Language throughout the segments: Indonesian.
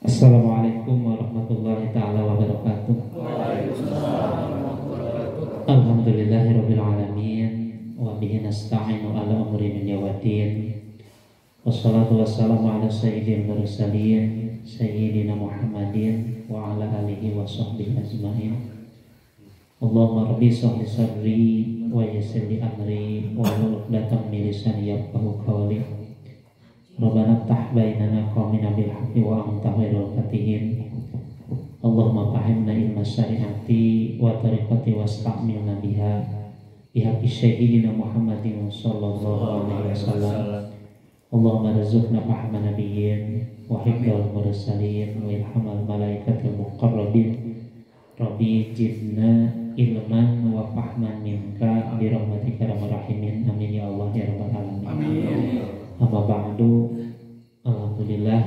Assalamualaikum warahmatullahi taala wabarakatuh. Alhamdulillahirabbil alamin wa bihi nasta'inu ala umuri dunya waddin. Wassalatu wassalamu ala sayyidil mursalin sayyidina Muhammadin wa ala alihi wa sahbihi ajmain. Allahumma rabbi shrah li sadri wa yassir li amri wa hlul 'uqdatam min lisani yafqahu qawli. Rabbana ftah bainana qawmina bil haqqi wa anta khairul fatihin. Allahumma fahimna ilma syari'ati wa tariqati wasta'milna biha bihaqqi sayyidina Muhammadin sallallahu alaihi wasallam. Allahumma rizqna fahma nabiyyin wa hifdzal mursalin wa ilhamal malaikatil muqarrabin. Rabbi jidna ilman wa fahman minka bi rahmatika ya arhamar rahimin. Amin ya Allah ya rabbal alamin. Amin. Amma ba'du, alhamdulillah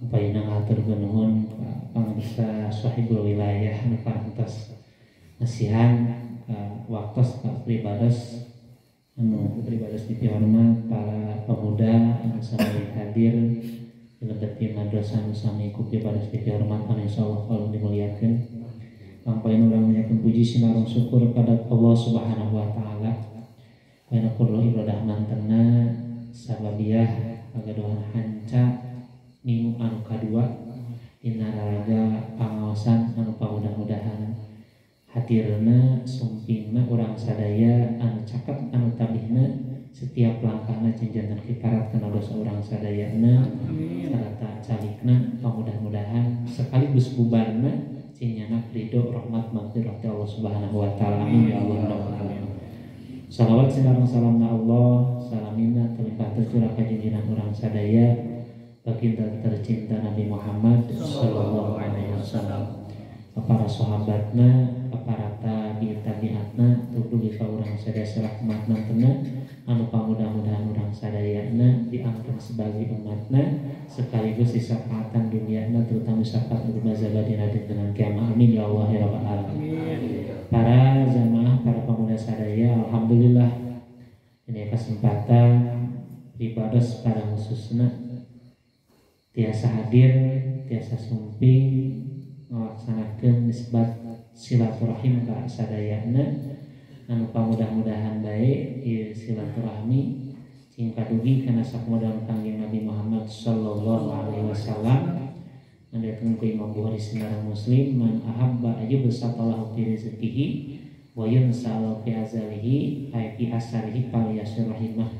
baina ngatur nuhun pangabisa sahibul wilayah anu parantos nasihan waktos pribados anu pribados dipihormat para pemuda anu sami hadir di lebeti madrasah anu sami ku pribados dipihormat anu insyaallah kalau dimuliakeun. Pangpain urang menyakeun puji sinarung syukur kepada Allah Subhanahu wa taala. Karena perlu ibadah mantena sababiah agadohan hanca minggu anu kadua dina raga pangaosan anu pamudah-mudahan hadirna sumpingna urang sadaya anu caket anu tabihna setiap langkahna cenjantan kiparat kana dosa urang sadayana sarta calikna pamudah-mudahan sekaligus bubarna cinyana ridho rahmat maghfirah Allah Subhanahu wa taala. Amin ya Allah rabbal alamin. Salawat sinarang salamna Allah salamina terlimpah tercurah ka junjungan urang sadaya baginda tercinta Nabi Muhammad sallallahu alaihi wasallam, para sahabatna, para tabi'atna, tubuh ka urang sadaya salahmat nantena anu pamudah-mudahan urang sadayana diangkat sebagai umatna sekaligus disafaatan duniana terutama syafaat untuk mazhabina dengan kiamat. Amin ya Allah ya rabbal alamin. Para jamaah, para pemuda sadaya, alhamdulillah ini kesempatan ibadah pada khususna tiasa hadir, tiasa sumping melaksanakan nisbat silaturahim ka sadayana anu pamudah-mudahan baik ieu silaturahmi sing kadugi kana sakumaha kangjeng Nabi Muhammad sallallahu alaihi wasallam. Mendatang ke Imam Bukhari sinarang Muslim, man ahabba ayyubsatalahu fi rizqihi wa yunsa'alahu fi azalihi ay fi asarihi falyasir rahimah.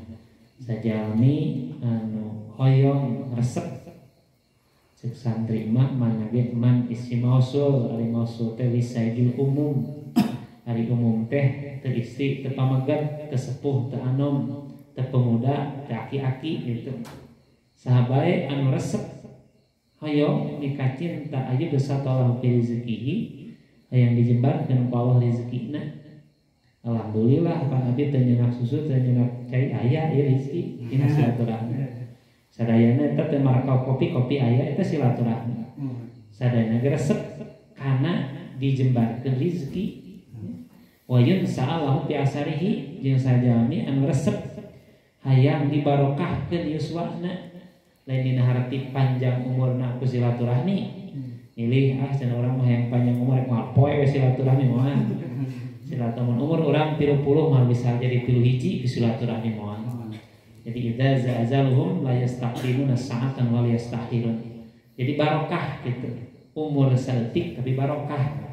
Sajalmi anu hoyong resep cek santri mah manage man isi mausul ari mausul teh lisaidul umum. Ari umum teh teu istri teu pamagat teu sepuh teu anom teu pemuda teu aki-aki gitu. Sahabae anu resep hayo nikah cinta aja dosa tolong rezekihi yang dijembarkan ke Allah rezekina. Alhamdulillah Pak Nabi tenyenak susu tenyenak cai ayah ya rezeki ini silaturahmi. Sadayana eta teh marakau kopi ayah eta silaturahmi. Sadayana resep kana dijembarkan rezeki. Wa yunsa'alahu fi asarihi jeung sajami anu resep hayang dibarokahkeun yuswana. Lain dina harti panjang umurna ku silaturahmi milih cenah urang mah yang panjang umur moal poe we silaturahmi moal silaturahmi umur urang 30 mah bisa jadi 3 hiji ku silaturahmi moal. Jadi idza za'azaluhum la yastaqimuna sa'atan wa la yastahirun. Jadi barokah gitu umur saeutik tapi barokah.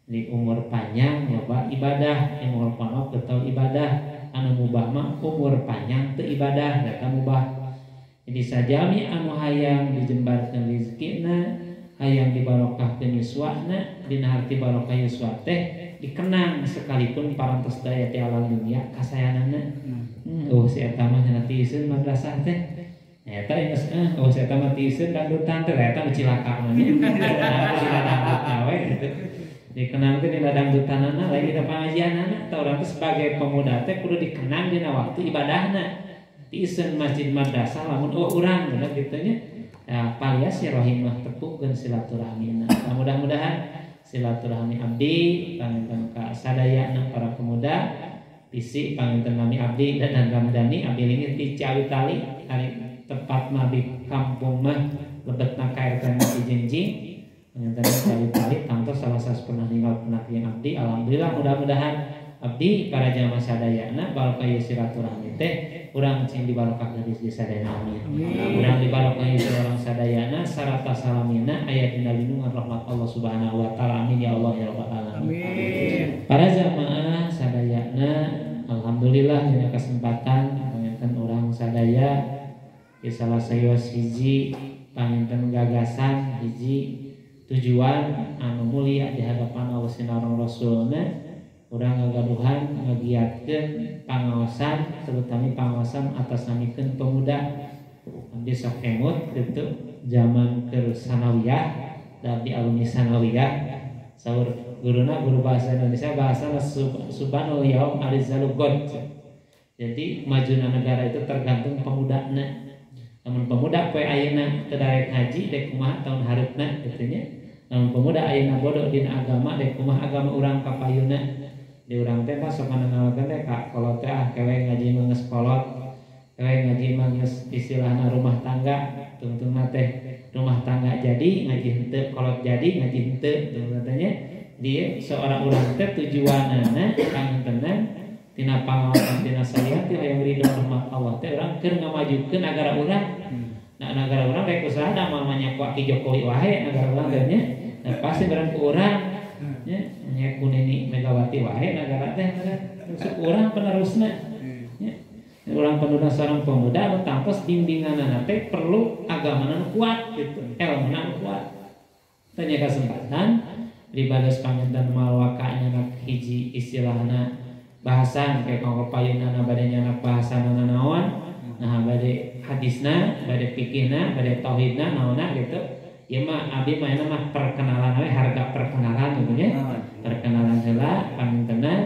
Jadi umur panjang loba ibadah, umur panok teu ibadah, anu mubah mah umur panjang teu ibadah da mubah. Jadi sajami anu hayang dijembarkan rezekina, hayang dibarokahkeun yuswana, dina harti barokah yuswa teh dikenang sekalipun parantos daya ti alam dunia kasayanana. Oh si eta mah cenah tieuseun madrasah teh. Eta geus oh si eta mah tieuseun dangdutan teh eta cilaka mah. Awe gitu. Dikenang teh dina dangdutanana lain dina pangajianana, tah urang teh sebagai pemuda teh kudu dikenang dina waktu ibadahna. Tisen masjid madrasah lamun urang bener gitu nya. Ya palias ya rahimah tepukeun silaturahmina. Mudah-mudahan silaturahmi abdi panginten ka sadayana para pemuda bisi panginten nami abdi dan ramdhani abdi lingit ti Ciawi Tali hari tepat di kampung mah lebetna KRT Cijenjing yang tadi kali-kali kantor salah satu pernah tinggal pernah yang abdi. Alhamdulillah mudah-mudahan abdi para jamaah sadayana barokah silaturahmi teh urang cing di barokah geus di sadayana amin. Urang di barokah orang sadayana sarata salamina aya dina lindungan rahmat Allah Subhanahu wa taala. Amin ya Allah ya rabbal alamin. Para jamaah sadayana alhamdulillah dina kesempatan panganten urang sadaya di salah sayos hiji panganten gagasan hiji tujuan anu mulia di hadapan Allah sinareng Rasulna urang ngagaduhan ngagiatkeun pangaosan terutama pangaosan atas namikeun pemuda abdi sok emut kitu zaman keur sanawiyah da abdi alumni sanawiyah saur guruna guru bahasa Indonesia bahasa subhanal yaum alizalugod. Jadi majuna negara itu tergantung pemudana. Namun pemuda poe ayeuna teu daek haji dek kumaha taun hareupna kitu nya. Namun pemuda ayeuna bodoh dina agama dek kumaha agama urang kapayuna. Di urang teh mah sok nganalkeun teh ka kolot teh kewe ngaji mah geus kolot. Kewe ngaji mah geus istilahna rumah tangga, tungtungna teh rumah tangga jadi ngaji henteu kolot jadi ngaji henteu tungtungna teh nya. Dia seorang urang teh tujuanana pangantenan tina pangaosan tina syariat teh aya ridho rahmat Allah teh urang keur ngamajukeun nagara urang. Nah nagara urang rek usaha da mamanya ku Ki Jokowi wae nagara urang teh nya. Nah pasti barang ku urang nya nya ku Nini Megawati wae nagara teh sok urang penerusna. Nya urang penuhna sareng pemuda anu tangtos bimbinganna teh perlu agamana kuat gitu, ilmuna kuat. Tanya kesempatan ribados panganten malwakanya nak hiji istilahna bahasan kayak kanggo payunana bade nyanak bahasana naon nah bade hadisna bade fikihna bade tauhidna naonna gitu ieu mah abdi mah mah perkenalan we harga perkenalan gitu nya perkenalan heula pangantenan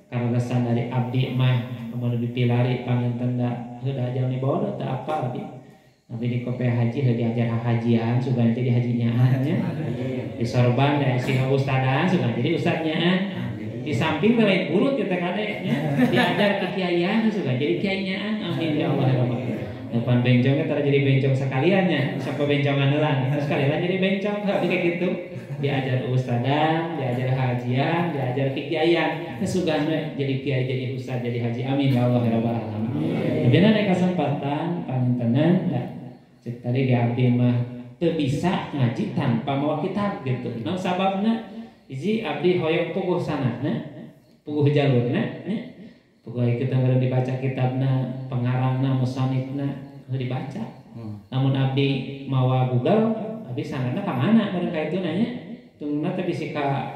karagasan dari abdi mah mun dipilari panganten da heuda jalmi bodoh teu apa abdi abdi di kopi haji diajar hajian suka jadi hajinya nya di sorban da sing ustadan suka jadi ustadnya di samping lain urut kita kadeknya diajar kekiaian suka jadi kiainya. Amin ya Allah ya Rabbal depan bencongnya tara jadi bencong sekaliannya sampai bencongan heula terus sekalian jadi bencong heuh kayak gitu diajar ustadan diajar hajian diajar kiaian kesugana jadi kiai jadi ustad jadi haji. Amin ya Allah ya Rabbal alamin. Dina ada kesempatan pangantenan cek tadi di abdi mah teu bisa ngaji tanpa mawa kitab gitu. Nah sababna hiji abdi hoyong puguh sanadna, puguh jalurna nya. Puguh kita meureun dibaca kitabna, pengarangna, musannifna dibaca. Namun abdi mawa Google, abdi sanadna ka mana meureun ka ituna nya. Tungna teh bisi ka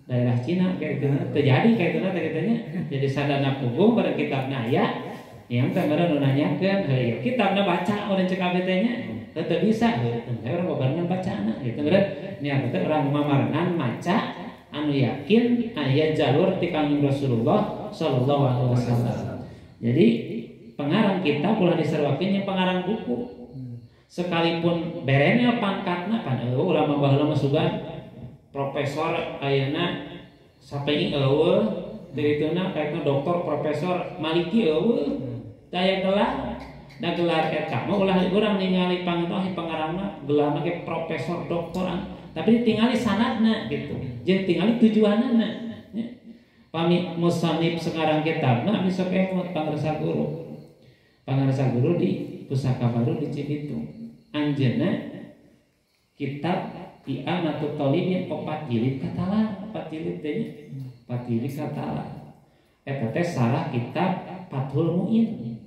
daerah Cina kayak gitu. Terjadi kayak gitu teh kitanya. Jadi sanadna puguh pada kitabna aya yang kemarin nanyakan, hei kitabna baca orang cek abdi teh nya, teu bisa, heuh orang babarengan bacana gitu kan. Nya teh orang mamarenan maca anu yakin aya jalur ti Kangjeng Rasulullah sallallahu alaihi wasallam. Jadi pengarang kitab ulah diseruakeun nya pengarang buku. Sekalipun berenya pangkatna pan ulama baheula mah sugan profesor ayeuna sapeni eueuh deituna kaitna doktor profesor Maliki eueuh daya gelar da gelar eta mah ulah urang ningali pangarangna gelarna ge profesor doktoran tapi ditingali sanadna gitu jeung tingali tujuanana nya pami musannif sekarang kitabna abdi sok emot pangarsa guru di Pusaka Baru di Cibitung anjeunna kitab I'anatul Talibin 4 jilid katalan 4 jilid teh 4 jilid katalan eta teh salah kitab Fathul Muin.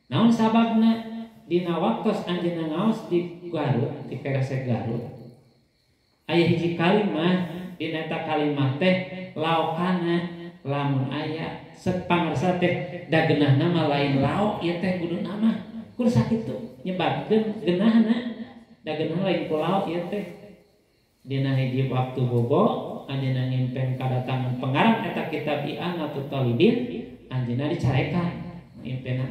Naon sababna dina waktos anjeunna ngaos di Garut di Persek Garut aya hiji kalimah dina eta kalimah teh laokana lamun aya sapangarsa teh da geunahna mah lain laok ieu teh kudu nama kudu sakitu nyebabkeun geunahna da geunah lain ku laok ieu teh dina hiji waktu bobo anjeunna ngimpen kadatangan pengarang eta kitab I'anatul Talibin anjeunna dicarekan ngimpenna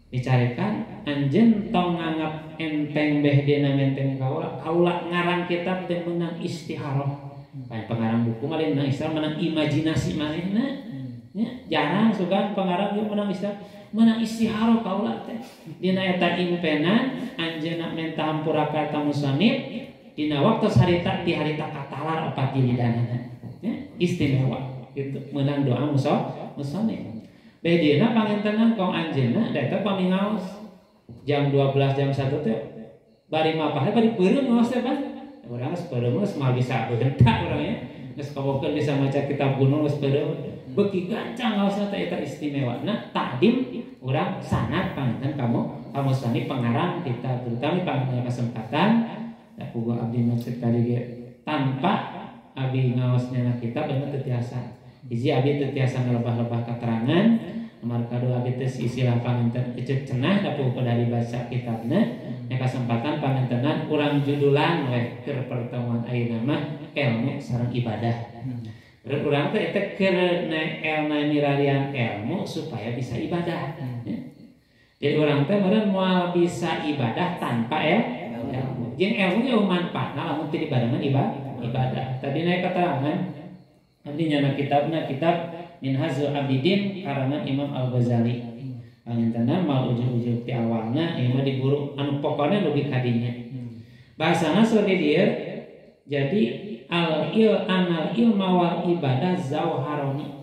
dicarekan anjeun tong nganggap enteng beh dina menteng kaula ngarang kitab teh meunang istiharoh. Pengarang buku mah lain istilah menang imajinasi manehna Ya, jarang sugan pengarang ieu menang istiharo kaula teh. Dina eta impenan anjeunna menta hampura ka eta musannif dina waktu harita ti harita katalar opat jilidanana. Ya, istimewa gitu menang doa musannif. Bedina pangintenan kong anjeunna da eta pamingaos jam 12 jam 1 teh bari mapah bari peureum ngaos teh Pak. Urang geus peureum geus mal bisa beuntak urang ya. Geus kabokeun bisa maca kitab kuno geus peureum. Beki gancang ngaosna teh eta istimewana takdim urang sanad panginten kamu sani pengarang kita terutama panginten kesempatan da puguh abdi maksud tadi ge tanpa abdi ngaosnya kita bener teu tiasa hiji abdi teu tiasa ngalebah-lebah keterangan nomor kadua abdi teu istilah panginten eceuk cenah da puguh dari baca kitabna nya kesempatan pangintenan urang judulan we keur pertemuan ayeuna mah ilmu sareng ibadah. Urang teh eta keur elna mirarian ilmu supaya bisa ibadah. Jadi urang teh meureun moal bisa ibadah tanpa ilmu. Jeung ilmu ge manfaatna lamun teu dibarengan ibadah. Tadi naik keterangan abdi nyana kitabna kitab Minhajul Abidin karangan Imam Al-Ghazali. Pangintenna mal ujug-ujug ti awalna ieu mah diburu anu pokona leuwih kadinya. Bahasana seperti dieu. Jadi anal ilma wal ibadah zauharoni